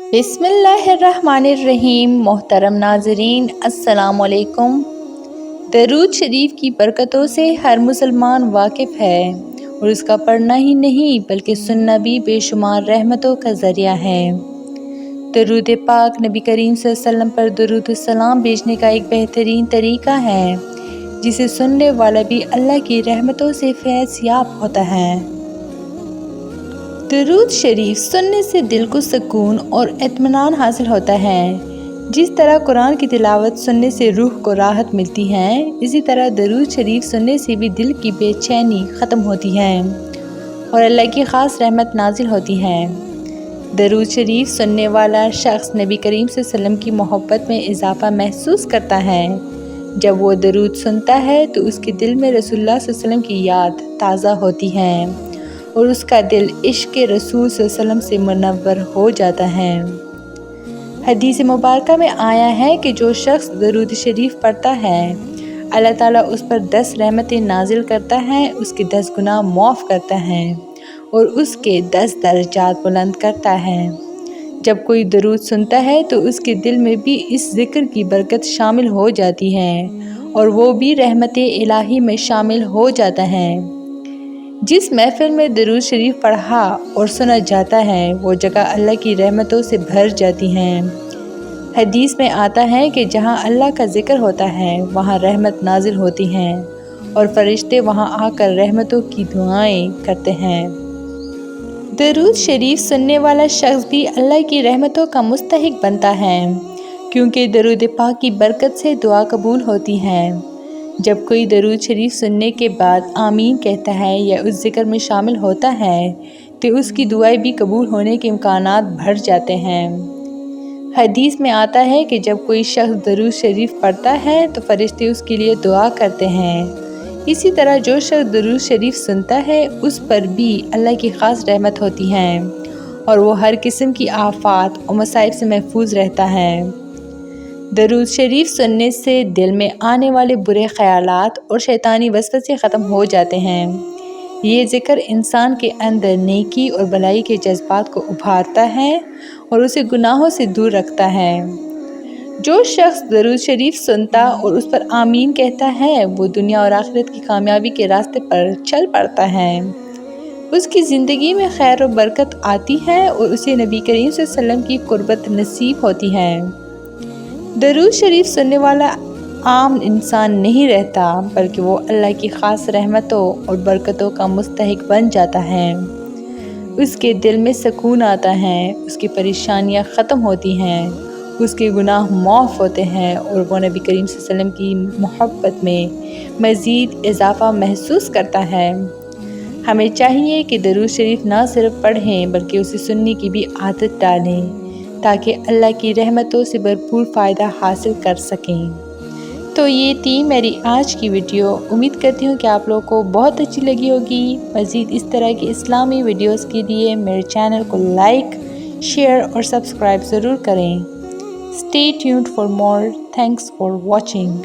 बिस्मिल्लाहिर्रहमानिर्रहीम। मोहतरम नाज़रीन, अस्सलाम वालेकुम। दरूद शरीफ की बरकतों से हर मुसलमान वाकिफ़ है और उसका पढ़ना ही नहीं बल्कि सुनना भी बेशुमार रहमतों का ज़रिया है। दरूद पाक नबी करीम सल्लल्लाहु अलैहि वसल्लम पर दरूद सलाम भेजने का एक बेहतरीन तरीका है जिसे सुनने वाला भी अल्लाह की रहमतों से फैज़ याब होता है। दरूद शरीफ सुनने से दिल को सुकून और इत्मीनान हासिल होता है। जिस तरह कुरान की तिलावत सुनने से रूह को राहत मिलती है, इसी तरह दरूद शरीफ सुनने से भी दिल की बेचैनी ख़त्म होती है और अल्लाह की ख़ास रहमत नाजिल होती है। दरूद शरीफ सुनने वाला शख्स नबी करीम सल्लल्लाहु अलैहि वसल्लम की मोहब्बत में इजाफ़ा महसूस करता है। जब वो दरूद सुनता है तो उसके दिल में रसूलुल्लाह सल्लल्लाहु अलैहि वसल्लम की याद ताज़ा होती है और उसका दिल इश्क़ रसूल सल्लल्लाहु अलैहि वसल्लम से मुनव्वर हो जाता है। हदीस मुबारक में आया है कि जो शख्स दरूद शरीफ पढ़ता है, अल्लाह ताला उस पर 10 रहमतें नाजिल करता है, उसके 10 गुनाह माफ़ करता है और उसके 10 दर्जात बुलंद करता है। जब कोई दरूद सुनता है तो उसके दिल में भी इस ज़िक्र की बरकत शामिल हो जाती है और वो भी रहमत इलाही में शामिल हो जाता है। जिस महफ़िल में दरूद शरीफ पढ़ा और सुना जाता है, वो जगह अल्लाह की रहमतों से भर जाती हैं। हदीस में आता है कि जहाँ अल्लाह का ज़िक्र होता है, वहाँ रहमत नाजिल होती हैं और फरिश्ते वहाँ आकर रहमतों की दुआएं करते हैं। दरूद शरीफ सुनने वाला शख्स भी अल्लाह की रहमतों का मुस्तहिक बनता है, क्योंकि दरूद पाक की बरकत से दुआ कबूल होती है। जब कोई दरूद शरीफ सुनने के बाद आमीन कहता है या उस ज़िक्र में शामिल होता है तो उसकी दुआएं भी कबूल होने के इम्कानात बढ़ जाते हैं। हदीस में आता है कि जब कोई शख्स दरूद शरीफ पढ़ता है तो फरिश्ते उसके लिए दुआ करते हैं। इसी तरह जो शख्स दरूद शरीफ सुनता है उस पर भी अल्लाह की ख़ास रहमत होती है और वो हर किस्म की आफ़ात और मसाइब से महफूज रहता है। दरूद शरीफ सुनने से दिल में आने वाले बुरे ख़यालात और शैतानी वसवसे ख़त्म हो जाते हैं। ये ज़िक्र इंसान के अंदर नेकी और भलाई के जज्बात को उभारता है और उसे गुनाहों से दूर रखता है। जो शख्स दरूद शरीफ सुनता और उस पर आमीन कहता है, वो दुनिया और आखिरत की कामयाबी के रास्ते पर चल पड़ता है। उसकी ज़िंदगी में खैर और बरकत आती है और उसे नबी करीम सल्लल्लाहु अलैहि वसल्लम की कुर्बत नसीब होती है। दरूद शरीफ सुनने वाला आम इंसान नहीं रहता, बल्कि वो अल्लाह की ख़ास रहमतों और बरकतों का मुस्तहिक बन जाता है। उसके दिल में सुकून आता है, उसकी परेशानियां ख़त्म होती हैं, उसके गुनाह माफ़ होते हैं और वो नबी करीम सल्लल्लाहु अलैहि वसल्लम की मोहब्बत में मज़ीद इजाफ़ा महसूस करता है। हमें चाहिए कि दरूद शरीफ ना सिर्फ़ पढ़ें बल्कि उसे सुनने की भी आदत डालें ताकि अल्लाह की रहमतों से भरपूर फ़ायदा हासिल कर सकें। तो ये थी मेरी आज की वीडियो। उम्मीद करती हूँ कि आप लोगों को बहुत अच्छी लगी होगी। मज़ीद इस तरह की इस्लामी वीडियोस के लिए मेरे चैनल को लाइक, शेयर और सब्सक्राइब ज़रूर करें। Stay tuned for more. Thanks for watching.